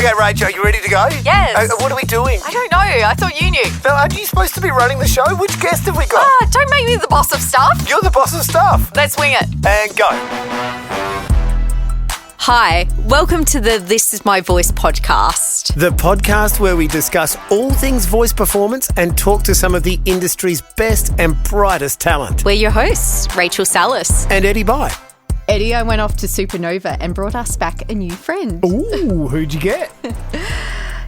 Okay, Rachel, are you ready to go? Yes. What are we doing? I don't know. I thought you knew. Phil, aren't you supposed to be running the show? Which guest have we got? Don't make me the boss of stuff. You're the boss of stuff. Let's wing it. And go. Hi, welcome to the This Is My Voice podcast. The podcast where we discuss all things voice performance and talk to some of the industry's best and brightest talent. We're your hosts, Rachel Salas. And Eddie Bye. Eddie, I went off to Supernova and brought us back a new friend. Ooh, who'd you get?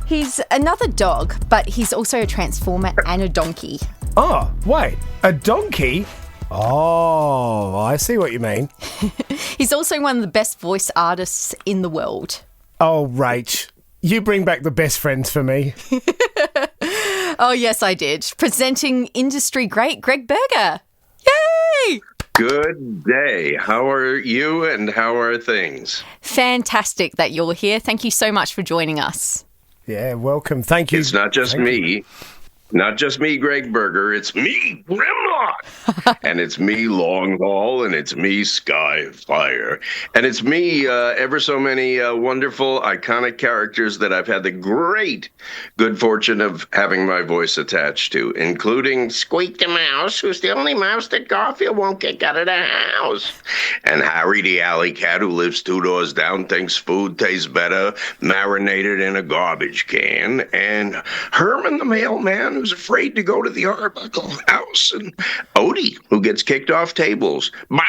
He's another dog, but he's also a transformer and a donkey. Oh, wait, a donkey? Oh, I see what you mean. He's also one of the best voice artists in the world. Oh, Rach, you bring back the best friends for me. Oh, yes, I did. Presenting industry great Gregg Berger. Yay! Good day. How are you and how are things? Fantastic that you're here. Thank you so much for joining us. Yeah, welcome. Thank you. It's not just me. Not just me, Gregg Berger. It's me, Grimlock. And it's me, Long Haul. And it's me, Skyfire. And it's me, ever so many wonderful, iconic characters that I've had the great good fortune of having my voice attached to, including Squeak the Mouse, who's the only mouse that Garfield won't kick out of the house. And Harry the alley cat, who lives 2 doors down, thinks food tastes better marinated in a garbage can. And Herman the mailman, who's afraid to go to the Arbuckle house, and Odie, who gets kicked off tables. It's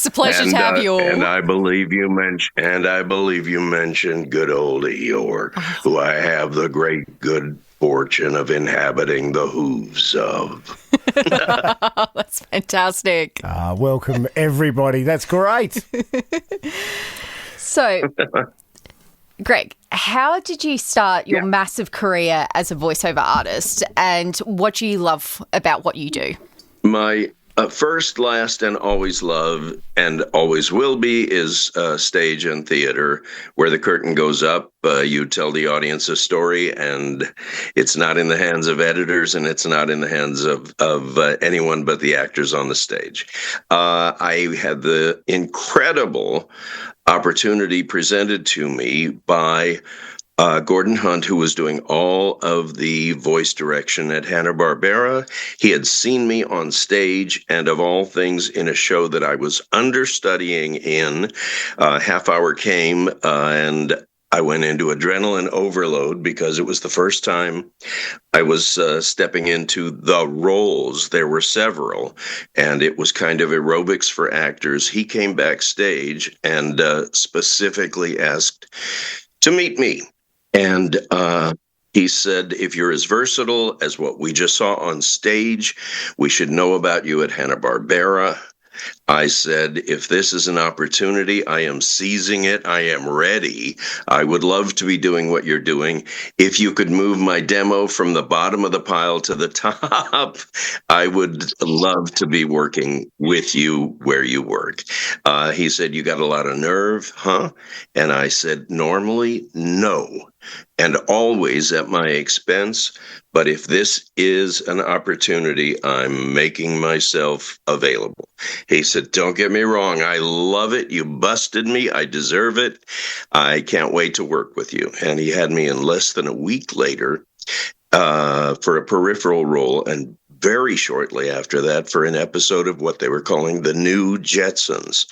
a pleasure to have you all. And I believe you mentioned good old Eeyore, who I have the great good fortune of inhabiting the hooves of. That's fantastic. Welcome, everybody. That's great. So, Gregg, how did you start your massive career as a voiceover artist, and what do you love about what you do? My first, last, and always love, and always will be, is stage and theater. Where the curtain goes up, you tell the audience a story, and it's not in the hands of editors, and it's not in the hands of anyone but the actors on the stage. I had the incredible opportunity presented to me by Gordon Hunt, who was doing all of the voice direction at Hanna-Barbera. He had seen me on stage, and of all things, in a show that I was understudying in. Half hour came, and I went into adrenaline overload because it was the first time I was stepping into the roles. There were several, and it was kind of aerobics for actors. He came backstage and specifically asked to meet me. And he said, if you're as versatile as what we just saw on stage, we should know about you at Hanna-Barbera. I said, if this is an opportunity, I am seizing it. I am ready. I would love to be doing what you're doing. If you could move my demo from the bottom of the pile to the top, I would love to be working with you where you work. He said, you got a lot of nerve, huh? And I said, normally, no. And always at my expense. But if this is an opportunity, I'm making myself available. He said, don't get me wrong. I love it. You busted me. I deserve it. I can't wait to work with you. And he had me in less than a week later for a peripheral role, and very shortly after that for an episode of what they were calling the New Jetsons.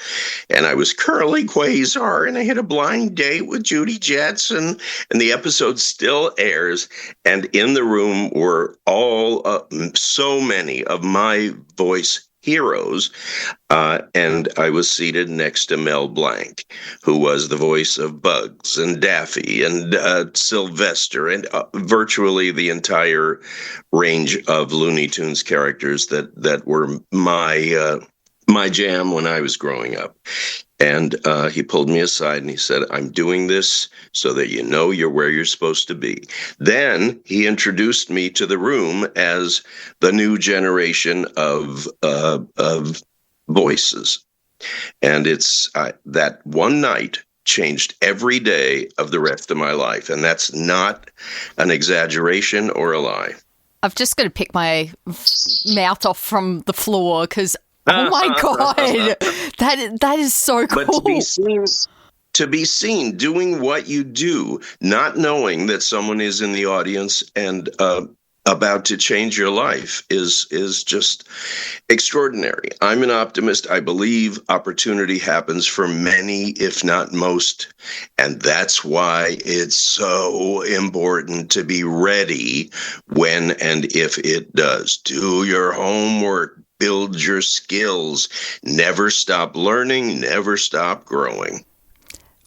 And I was Curly Quasar, and I had a blind date with Judy Jetson, and the episode still airs. And in the room were all so many of my voice heroes, and I was seated next to Mel Blanc, who was the voice of Bugs and Daffy and Sylvester and virtually the entire range of Looney Tunes characters that were my jam when I was growing up. And he pulled me aside and he said, I'm doing this so that you know you're where you're supposed to be. Then he introduced me to the room as the new generation of voices. And it's that one night changed every day of the rest of my life. And that's not an exaggeration or a lie. I've just got to pick my mouth off from the floor because, oh my God, That is so cool. But to be seen doing what you do, not knowing that someone is in the audience and about to change your life is just extraordinary. I'm an optimist. I believe opportunity happens for many, if not most. And that's why it's so important to be ready when and if it does. Do your homework. Build your skills. Never stop learning. Never stop growing.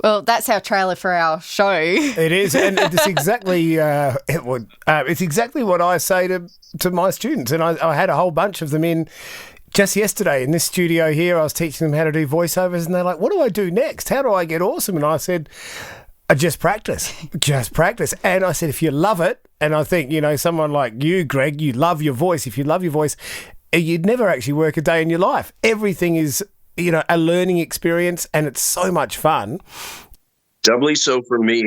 Well, that's our trailer for our show. It is, and it's exactly it's exactly what I say to my students. And I had a whole bunch of them in just yesterday in this studio here. I was teaching them how to do voiceovers, and they're like, "What do I do next? How do I get awesome?" And I said, "Just practice, just practice." And I said, if you love it, and I think someone like you, Greg, you love your voice. If you love your voice, you'd never actually work a day in your life. Everything is a learning experience, and it's so much fun. Doubly so for me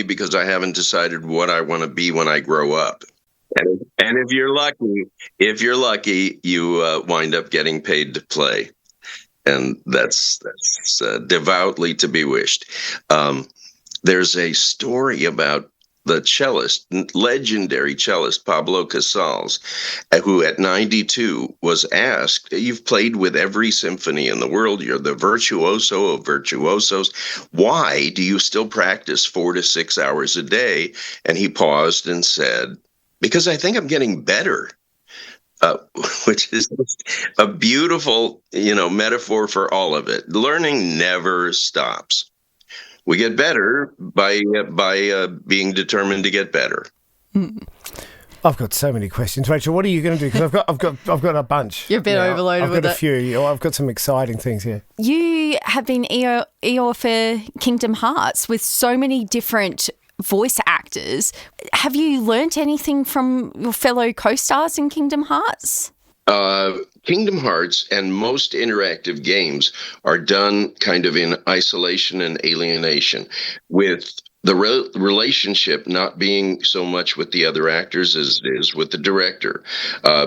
because I haven't decided what I want to be when I grow up. And if you're lucky, you wind up getting paid to play, and that's devoutly to be wished. There's a story about the cellist, legendary cellist Pablo Casals, who at 92 was asked, "You've played with every symphony in the world. You're the virtuoso of virtuosos. Why do you still practice 4 to 6 hours a day?" And he paused and said, "Because I think I'm getting better." Which is a beautiful, metaphor for all of it. Learning never stops. We get better by being determined to get better. I've got so many questions, Rachel. What are you going to do? Because I've got a bunch. You're a bit overloaded with it. I've got a few. I've got some exciting things here. You have been Eeyore for Kingdom Hearts with so many different voice actors. Have you learnt anything from your fellow co-stars in Kingdom Hearts? Kingdom Hearts and most interactive games are done kind of in isolation and alienation, with the relationship not being so much with the other actors as it is with the director.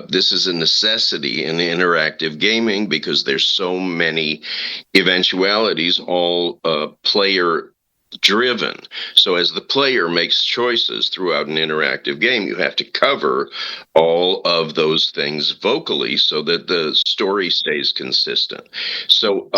This is a necessity in interactive gaming because there's so many eventualities, all player driven. So as the player makes choices throughout an interactive game, you have to cover all of those things vocally so that the story stays consistent. So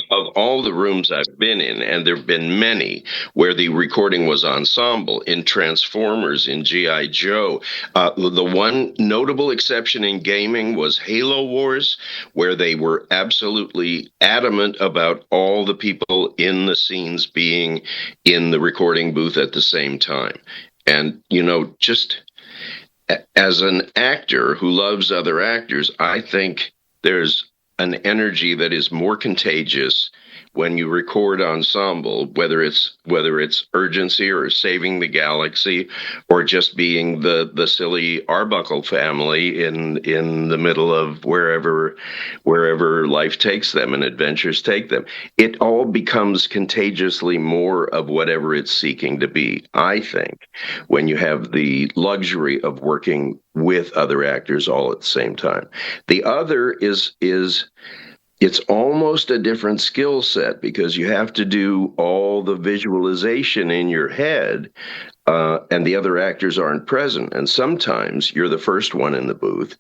of all the rooms I've been in, and there have been many where the recording was ensemble, in Transformers, in G.I. Joe. The one notable exception in gaming was Halo Wars, where they were absolutely adamant about all the people in the scenes being in the recording booth at the same time. And, just as an actor who loves other actors, I think there's an energy that is more contagious when you record ensemble, whether it's urgency or saving the galaxy, or just being the silly Arbuckle family in the middle of wherever life takes them and adventures take them. It all becomes contagiously more of whatever it's seeking to be, I think, when you have the luxury of working with other actors all at the same time. The other is it's almost a different skill set because you have to do all the visualization in your head, and the other actors aren't present. And sometimes you're the first one in the booth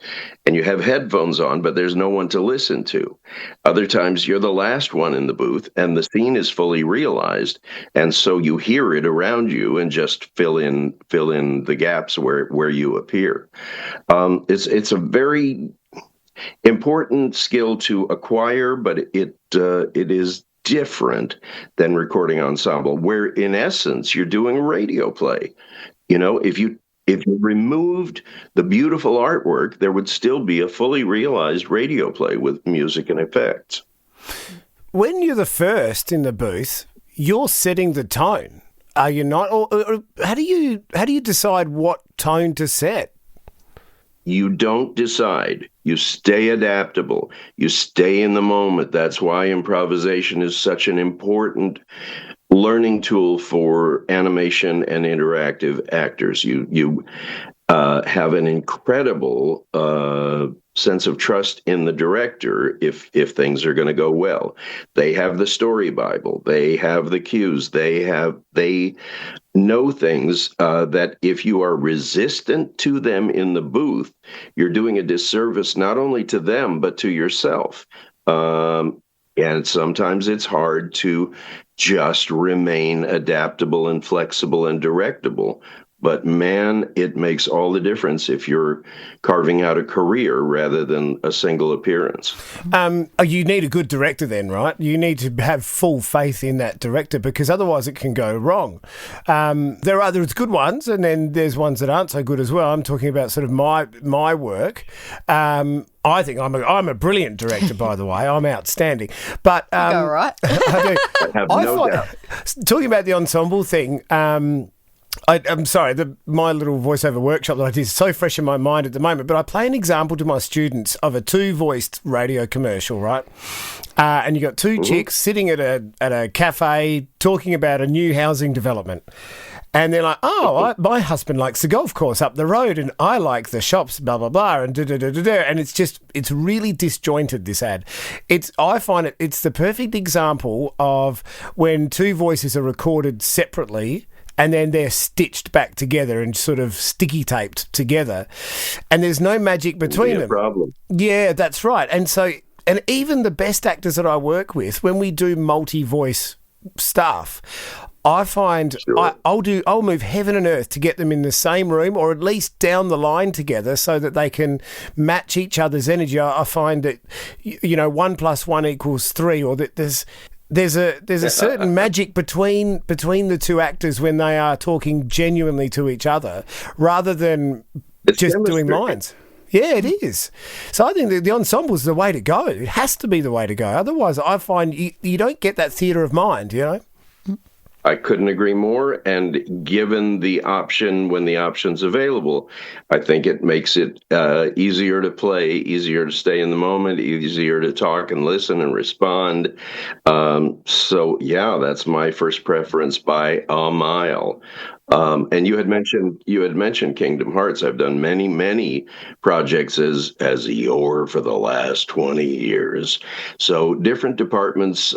and you have headphones on, but there's no one to listen to. Other times you're the last one in the booth and the scene is fully realized. And so you hear it around you and just fill in the gaps where you appear. It's a very important skill to acquire, but it is different than recording ensemble, where in essence you're doing radio play. If you removed the beautiful artwork, there would still be a fully realized radio play with music and effects. When you're the first in the booth, you're setting the tone, are you not? Or how do you decide what tone to set? You don't decide. You stay adaptable. You stay in the moment. That's why improvisation is such an important learning tool for animation and interactive actors. You have an incredible sense of trust in the director if things are going to go well. They have the story Bible. They have the cues. They know things that if you are resistant to them in the booth, you're doing a disservice not only to them but to yourself. And sometimes it's hard to just remain adaptable and flexible and directable. But man, it makes all the difference if you're carving out a career rather than a single appearance. You need a good director then, right? You need to have full faith in that director because otherwise it can go wrong. There are good ones and then there's ones that aren't so good as well. I'm talking about sort of my work. I think I'm a brilliant director, by the way. I'm outstanding. But you go right. I have no doubt. Talking about the ensemble thing, I'm sorry, my little voiceover workshop that I did is so fresh in my mind at the moment, but I play an example to my students of a two-voiced radio commercial, right? And you got two chicks sitting at a cafe talking about a new housing development. And they're like, my husband likes the golf course up the road and I like the shops, blah, blah, blah, and da-da-da-da-da. And it's really disjointed, this ad. I find it's the perfect example of when two voices are recorded separately and then they're stitched back together and sort of sticky taped together. And there's no magic between them. Problem. Yeah, that's right. And even the best actors that I work with, when we do multi-voice stuff, I find I'll move heaven and earth to get them in the same room or at least down the line together so that they can match each other's energy. I find that 1 + 1 = 3, or that there's a certain magic between the two actors when they are talking genuinely to each other rather than just doing lines. Yeah, it is. So I think the ensemble's the way to go. It has to be the way to go. Otherwise, I find you don't get that theatre of mind, I couldn't agree more. And given the option, when the option's available, I think it makes it easier to play, easier to stay in the moment, easier to talk and listen and respond. So, yeah, that's my first preference by a mile. And you had mentioned Kingdom Hearts. I've done many projects as Eeyore for the last 20 years. So different departments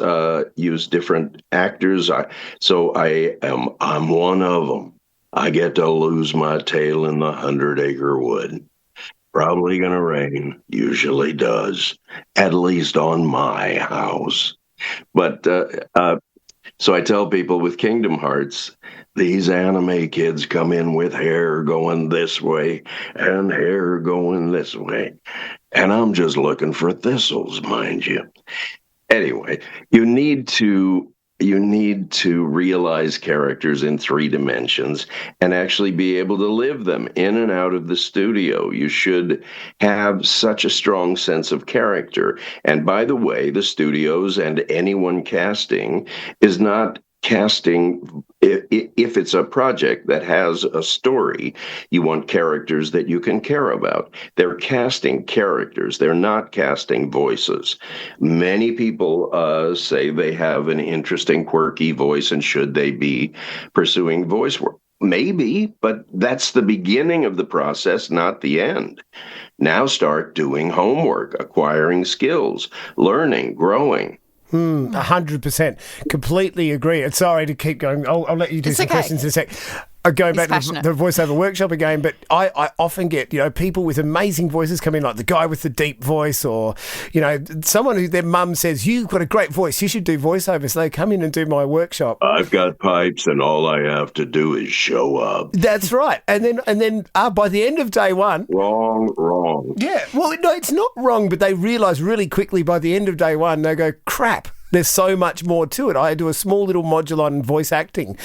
use different actors. I'm one of them. I get to lose my tail in the 100-acre wood. Probably gonna rain. Usually does. At least on my house. But so I tell people with Kingdom Hearts, these anime kids come in with hair going this way and hair going this way. And I'm just looking for thistles, mind you. Anyway, you need to realize characters in 3 dimensions and actually be able to live them in and out of the studio. You should have such a strong sense of character. And by the way, the studios and anyone casting is not casting. If it's a project that has a story, you want characters that you can care about. They're casting characters. They're not casting voices. Many people say they have an interesting, quirky voice, and should they be pursuing voice work? Maybe, but that's the beginning of the process, not the end. Now start doing homework, acquiring skills, learning, growing. 100%. Completely agree. And sorry to keep going. I'll let you do some questions in a sec. Going back to the voiceover workshop again, but I often get, people with amazing voices come in, like the guy with the deep voice, or, someone who their mum says, you've got a great voice, you should do voiceovers. So they come in and do my workshop. I've got pipes and all I have to do is show up. That's right. And then by the end of day one... Wrong. Yeah. Well, no, it's not wrong, but they realise really quickly by the end of day one, they go, crap. There's so much more to it. I do a small little module on voice acting.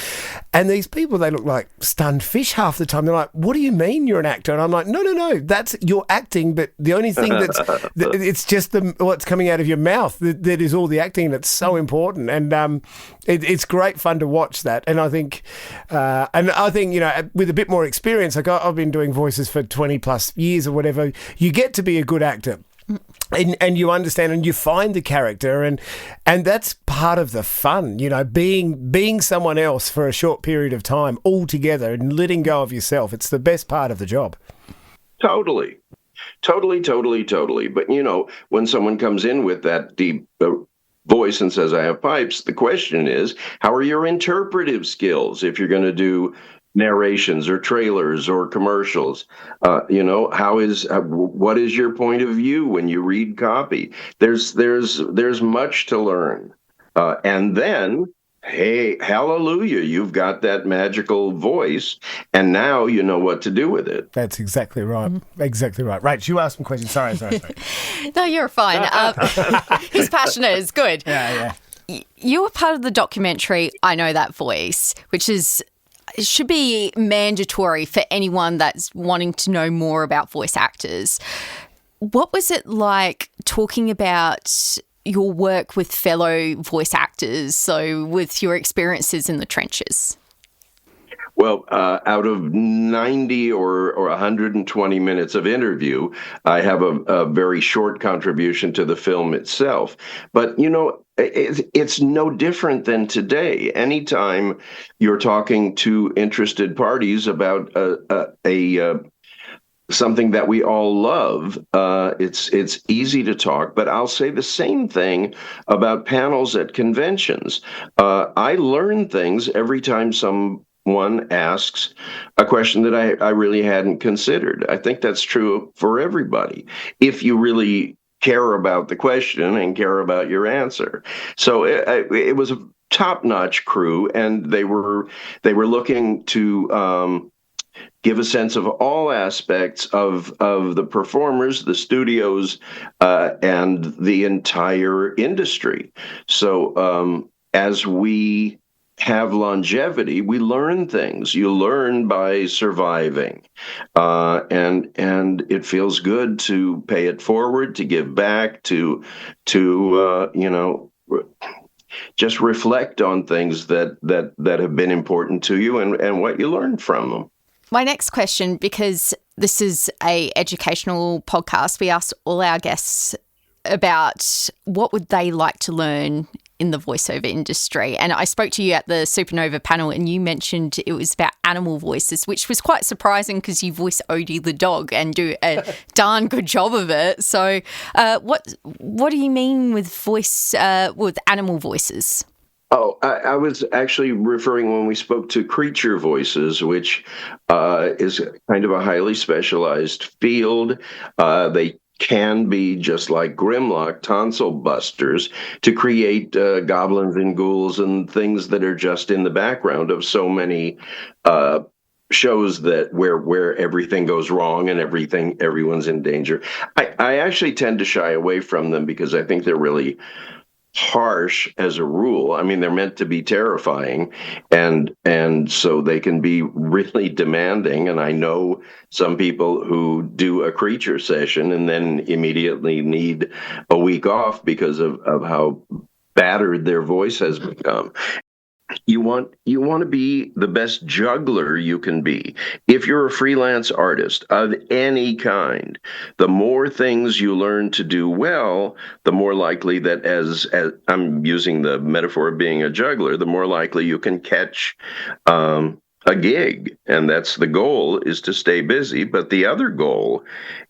And these people, they look like stunned fish half the time. They're like, what do you mean you're an actor? And I'm like, no, that's you're acting, but the only thing it's just what's coming out of your mouth that is all the acting. That's so important. And it's great fun to watch that. And I think, with a bit more experience, like I've been doing voices for 20 plus years or whatever, you get to be a good actor. And you understand and you find the character and that's part of the fun, being someone else for a short period of time all together and letting go of yourself. It's the best part of the job. Totally. Totally, totally, totally. But, when someone comes in with that deep voice and says, I have pipes, the question is, how are your interpretive skills if you're going to do narrations or trailers or commercials? What is your point of view when you read copy? There's much to learn. And then, hey, hallelujah, you've got that magical voice, and now you know what to do with it. That's exactly right. Exactly right. Rach, you asked some questions. Sorry. No, you're fine. He's passionate. It's good. Yeah. You were part of the documentary I Know That Voice, which should be mandatory for anyone that's wanting to know more about voice actors. What was it like talking about your work with fellow voice actors, so with your experiences in the trenches? Well, out of 90 or 120 minutes of interview, I have a very short contribution to the film itself. But, it's no different than today. Anytime you're talking to interested parties about something that we all love, it's easy to talk, but I'll say the same thing about panels at conventions. I learn things every time someone asks a question that I really hadn't considered. I think that's true for everybody, if you really care about the question and care about your answer. So it was a top-notch crew, and they were looking to give a sense of all aspects of the performers, the studios, and the entire industry. So as we have longevity, we learn things. You learn by surviving, and it feels good to pay it forward, to give back, to just reflect on things that have been important to you and what you learned from them. My next question, because this is a educational podcast, we asked all our guests about what would they like to learn in the voiceover industry. And I spoke to you at the Supernova panel, and you mentioned it was about animal voices, which was quite surprising because you voice Odie the dog and do a darn good job of it. So what do you mean with with animal voices? Oh, I was actually referring when we spoke to creature voices, which is kind of a highly specialized field. They can be, just like Grimlock, tonsil busters to create goblins and ghouls and things that are just in the background of so many shows that where everything goes wrong and everyone's in danger. I actually tend to shy away from them because I think they're really harsh as a rule. I mean, they're meant to be terrifying, and so they can be really demanding. And I know some people who do a creature session and then immediately need a week off because of how battered their voice has become. You want to be the best juggler you can be. If you're a freelance artist of any kind, the more things you learn to do well, the more likely that, as I'm using the metaphor of being a juggler, the more likely you can catch a gig. And that's the goal, is to stay busy. But the other goal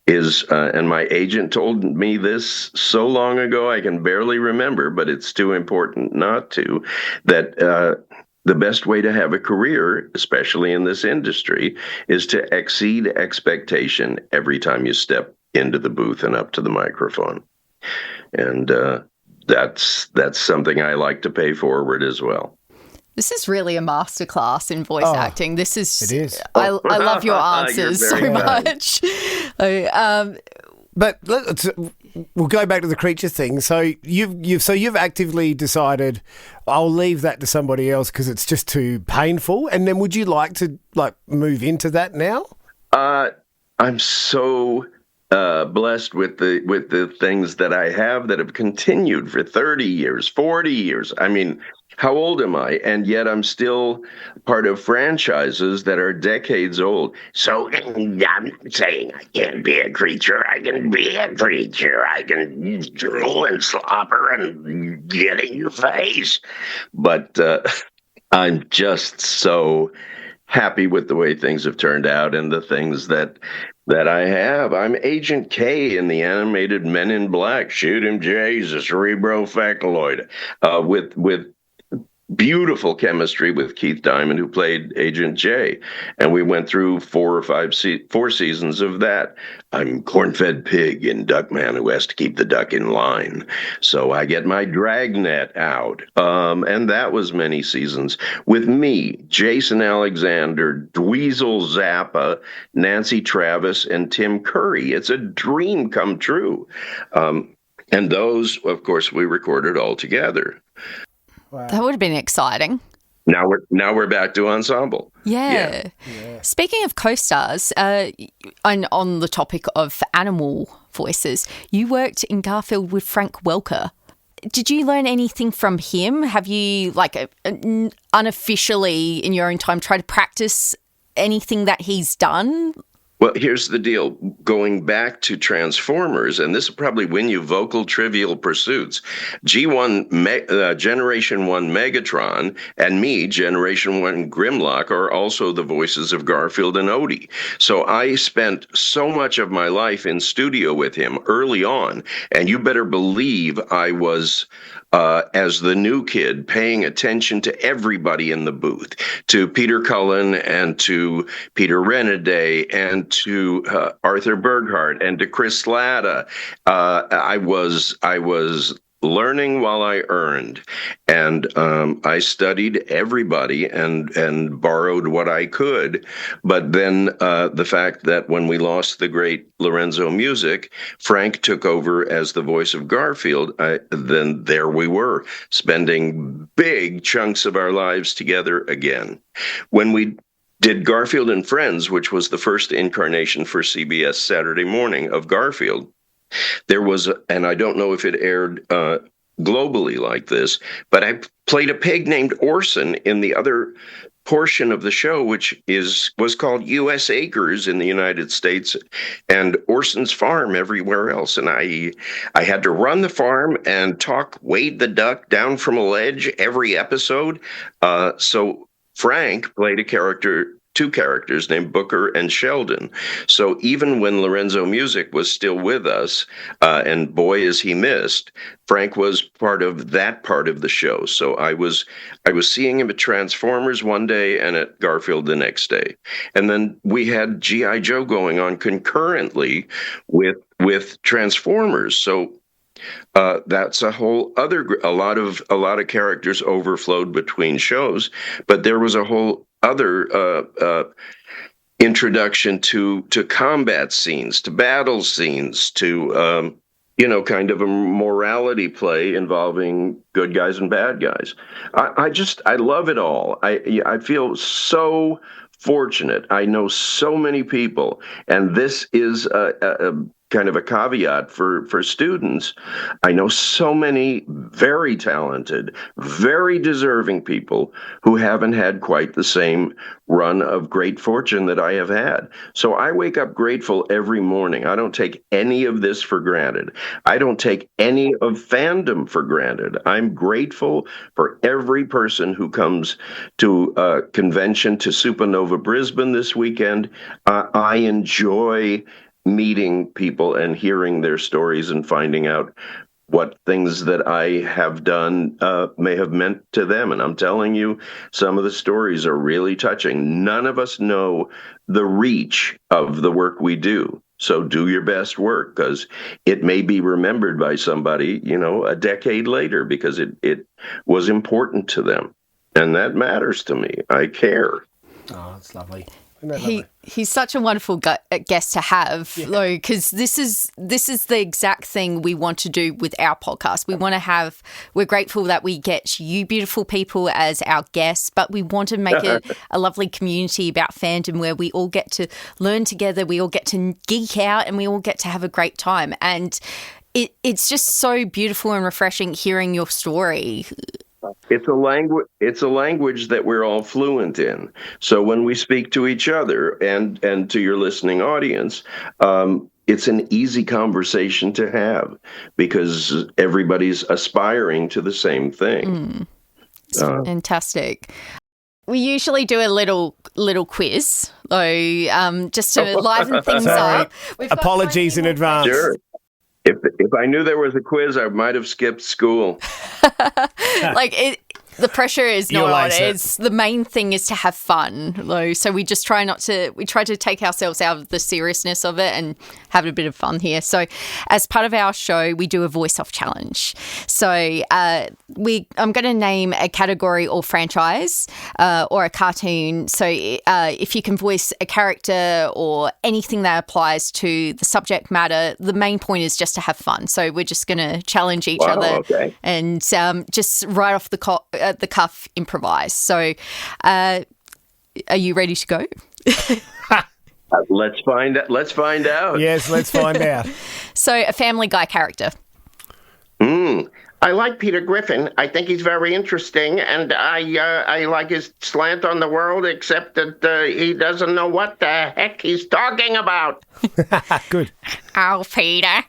is, and my agent told me this so long ago, I can barely remember, but it's too important not to, that the best way to have a career, especially in this industry, is to exceed expectation every time you step into the booth and up to the microphone. And that's something I like to pay forward as well. This is really a masterclass in voice acting. It is. I love your answers so much. But we'll go back to the creature thing. So you've actively decided, I'll leave that to somebody else because it's just too painful. And then would you like to move into that now? I'm so blessed with the things that I have that have continued for 30 years, 40 years. I mean, how old am I? And yet I'm still part of franchises that are decades old. So I'm not saying I can't be a creature. I can be a creature. I can drool and slobber and get in your face. But I'm just so happy with the way things have turned out and the things that I have. I'm Agent K in the animated Men in Black. Shoot him, Jay. He's a cerebrofacaloid. With beautiful chemistry with Keith Diamond, who played Agent J. And we went through 4 seasons of that. I'm corn-fed pig in Duckman who has to keep the duck in line. So I get my dragnet out. And that was many seasons. With me, Jason Alexander, Dweezil Zappa, Nancy Travis, and Tim Curry. It's a dream come true. And those, of course, we recorded all together. Wow. That would have been exciting. Now we're back to ensemble. Yeah. Speaking of co-stars, and on the topic of animal voices, you worked in Garfield with Frank Welker. Did you learn anything from him? Have you, unofficially in your own time, tried to practice anything that he's done? Well, here's the deal. Going back to Transformers, and this will probably win you vocal trivial pursuits, G1, Generation 1 Megatron, and me, Generation 1 Grimlock, are also the voices of Garfield and Odie. So I spent so much of my life in studio with him early on, and you better believe I was, as the new kid, paying attention to everybody in the booth, to Peter Cullen and to Peter Renaday and to Arthur Berghart and to Chris Latta. I was learning while I earned, and I studied everybody and borrowed what I could. But then the fact that when we lost the great Lorenzo Music, Frank took over as the voice of Garfield, then there we were, spending big chunks of our lives together again. When we did Garfield and Friends, which was the first incarnation for CBS Saturday Morning of Garfield, there was, and I don't know if it aired globally like this, but I played a pig named Orson in the other portion of the show, which was called U.S. Acres in the United States and Orson's Farm everywhere else. And I had to run the farm and talk Wade the Duck down from a ledge every episode. So Frank played two characters named Booker and Sheldon. So even when Lorenzo Music was still with us, and boy is he missed, Frank was part of that part of the show. So I was seeing him at Transformers one day and at Garfield the next day. And then we had G.I. Joe going on concurrently with Transformers. So that's a whole other, a lot of characters overflowed between shows, but there was a whole other introduction to combat scenes, to battle scenes, to kind of a morality play involving good guys and bad guys. I love it all. I feel so fortunate. I know so many people, and this is a kind of a caveat for students. I know so many very talented, very deserving people who haven't had quite the same run of great fortune that I have had. So I wake up grateful every morning. I don't take any of this for granted. I don't take any of fandom for granted. I'm grateful for every person who comes to a convention, to Supernova Brisbane this weekend. I enjoy meeting people and hearing their stories and finding out what things that I have done may have meant to them. And I'm telling you, some of the stories are really touching. None of us know the reach of the work we do. So do your best work, because it may be remembered by somebody, a decade later, because it was important to them. And that matters to me. I care. Oh, that's lovely. He's such a wonderful guest to have, though, because this is the exact thing we want to do with our podcast. We're grateful that we get you beautiful people as our guests, but we want to make it a lovely community about fandom where we all get to learn together, we all get to geek out, and we all get to have a great time. And it's just so beautiful and refreshing hearing your story. It's a language that we're all fluent in. So when we speak to each other and to your listening audience, it's an easy conversation to have because everybody's aspiring to the same thing. Fantastic. We usually do a little quiz, though, just to liven things up. Apologies in advance. Sure. If I knew there was a quiz, I might have skipped school. The pressure is You'll not on ace it. it. It's the main thing is to have fun, though. So we just try to take ourselves out of the seriousness of it and have a bit of fun here. So as part of our show, we do a voice-off challenge. So I'm going to name a category or franchise or a cartoon. So if you can voice a character or anything that applies to the subject matter, the main point is just to have fun. So we're just going to challenge each other and just right off the cuff improvise. So are you ready to go? Let's find out. Yes, let's find out. So a Family Guy character. I like Peter Griffin. I think he's very interesting, and I like his slant on the world, except that he doesn't know what the heck he's talking about. Good. Oh, Peter.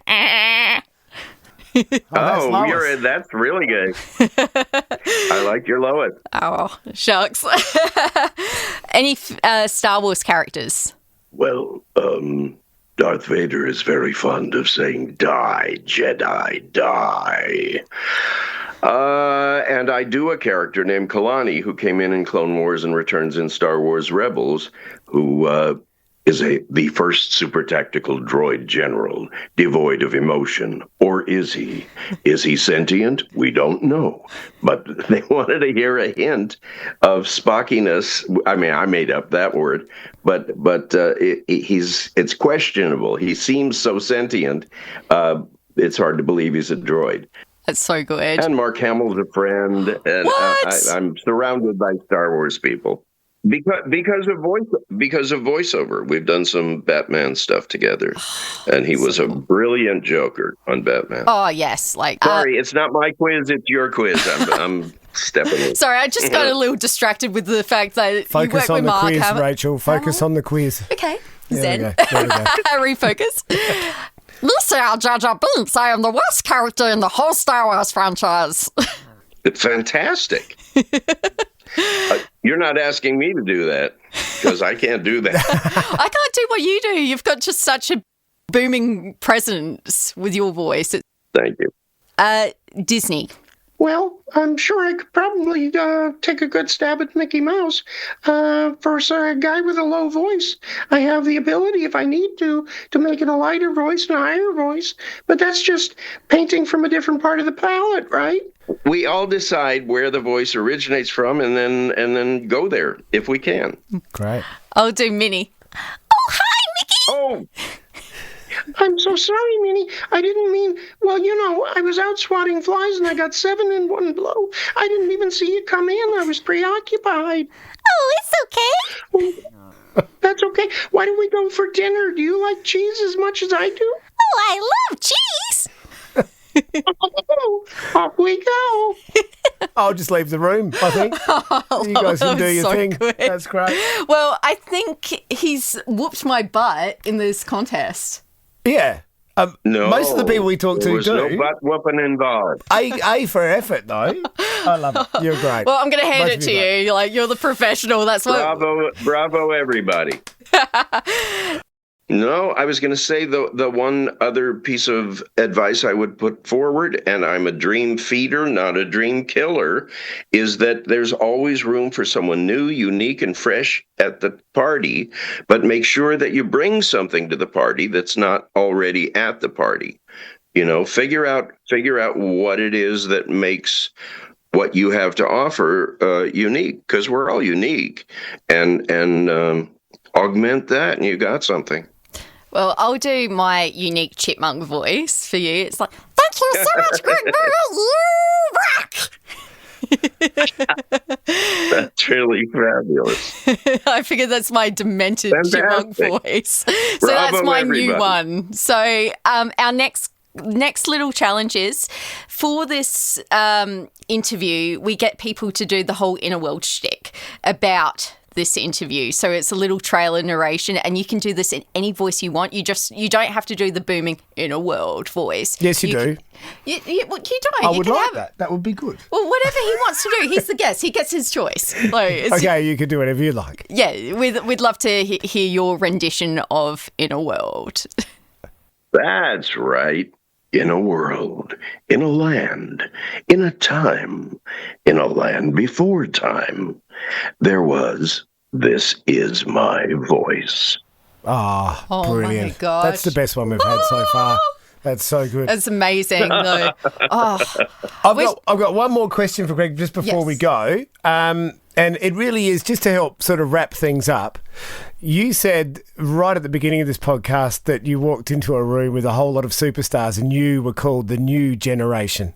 That's really good. I like your Lois. Oh, shucks. Any Star Wars characters? Well, Darth Vader is very fond of saying, "Die, Jedi, die." And I do a character named Kalani who came in Clone Wars and returns in Star Wars Rebels, who is the first super tactical droid general, devoid of emotion. Or is he? Is he sentient? We don't know. But they wanted to hear a hint of Spockiness. I mean, I made up that word, but it's questionable. He seems so sentient. It's hard to believe he's a droid. That's so good. And Mark Hamill's a friend, and I'm surrounded by Star Wars people. Because of voiceover, we've done some Batman stuff together, and he was a brilliant Joker on Batman. Oh yes, Sorry, it's not my quiz; it's your quiz. I'm stepping in. Sorry, I just got a little distracted with the fact that Focus you work on with the Mark quiz, Hamill. Rachel. Focus on the quiz. Okay, There Zen. we go. There we go. Refocus. This is Jar Jar Binks. I am the worst character in the whole Star Wars franchise. It's fantastic. You're not asking me to do that because I can't do that. I can't do what you do. You've got just such a booming presence with your voice. Thank you. Disney. Well, I'm sure I could probably take a good stab at Mickey Mouse. For a guy with a low voice, I have the ability, if I need to make it a lighter voice and a higher voice. But that's just painting from a different part of the palette, right? We all decide where the voice originates from, and then go there if we can. Great. I'll do Minnie. Oh, hi, Mickey. Oh. I'm so sorry, Minnie. I didn't mean... Well, I was out swatting flies and I got 7 in one blow. I didn't even see you come in. I was preoccupied. Oh, it's okay. That's okay. Why don't we go for dinner? Do you like cheese as much as I do? Oh, I love cheese. Off we go. I'll just leave the room, I think. You guys can do your so thing. good. That's great. Well, I think he's whooped my butt in this contest. Yeah. No, most of the people we talk to there was do. no butt whooping involved. A for effort, though. I love it. You're great. Well, I'm going to hand Both it of to you you. You're the professional. That's what. Bravo, everybody. No, I was going to say the one other piece of advice I would put forward, and I'm a dream feeder, not a dream killer, is that there's always room for someone new, unique, and fresh at the party, but make sure that you bring something to the party that's not already at the party. Figure out what it is that makes what you have to offer unique, because we're all unique, and augment that, and you got something. Well, I'll do my unique chipmunk voice for you. It's like, thank you so much, Gregg Berger. You rock. That's really fabulous. I figured that's my demented chipmunk voice. So Bravo, that's my everybody. new one. So our next little challenge is, for this interview, we get people to do the whole inner world shtick about this interview. So it's a little trailer narration, and you can do this in any voice you want. You don't have to do the booming inner world voice. Yes, you do. You don't. I would like that. That would be good. Well, whatever he wants to do. He's the guest. He gets his choice. Okay, you can do whatever you like. Yeah, we'd love to hear your rendition of Inner World. That's right. In a world, in a land, in a time, in a land before time, there was This Is My Voice. Oh, brilliant. My gosh. That's the best one we've had so far. That's so good. That's amazing, though. I've got one more question for Greg just before we go. And it really is just to help sort of wrap things up. You said right at the beginning of this podcast that you walked into a room with a whole lot of superstars and you were called the new generation.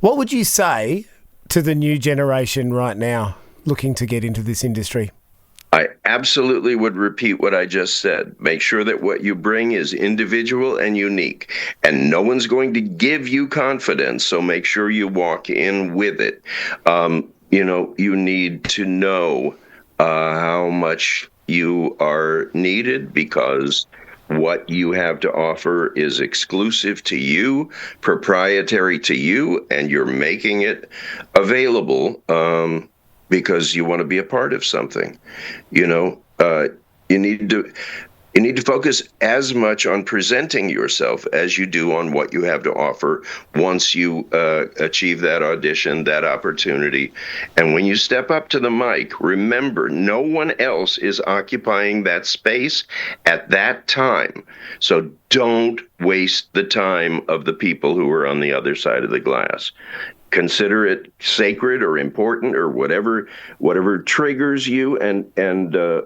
What would you say to the new generation right now looking to get into this industry? I absolutely would repeat what I just said. Make sure that what you bring is individual and unique, and no one's going to give you confidence, so make sure you walk in with it. You need to know how much you are needed, because what you have to offer is exclusive to you, proprietary to you, and you're making it available because you want to be a part of something. You need to focus as much on presenting yourself as you do on what you have to offer once you achieve that audition, that opportunity. And when you step up to the mic, remember, no one else is occupying that space at that time. So don't waste the time of the people who are on the other side of the glass. Consider it sacred or important or whatever triggers you, and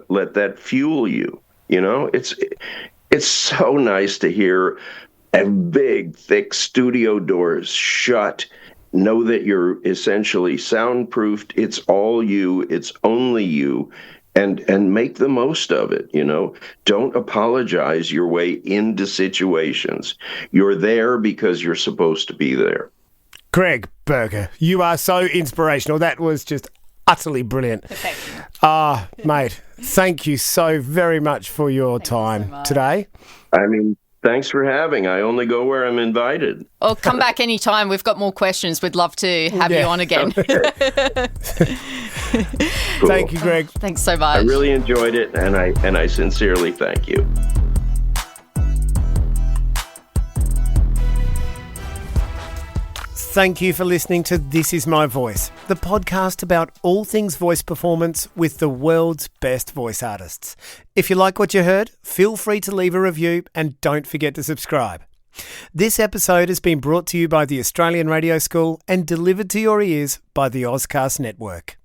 let that fuel you. It's so nice to hear a big, thick studio doors shut. Know that you're essentially soundproofed. It's all you. It's only you. And make the most of it. Don't apologize your way into situations. You're there because you're supposed to be there. Gregg Berger, you are so inspirational. That was just utterly brilliant. Mate, thank you so very much for your time today. Thanks for having. I only go where I'm invited. Oh, come back anytime. We've got more questions. We'd love to have you on again. Cool. Thank you, Greg. Thanks so much. I really enjoyed it, and I sincerely thank you. Thank you for listening to This Is My Voice, the podcast about all things voice performance with the world's best voice artists. If you like what you heard, feel free to leave a review and don't forget to subscribe. This episode has been brought to you by the Australian Radio School and delivered to your ears by the Ozcast Network.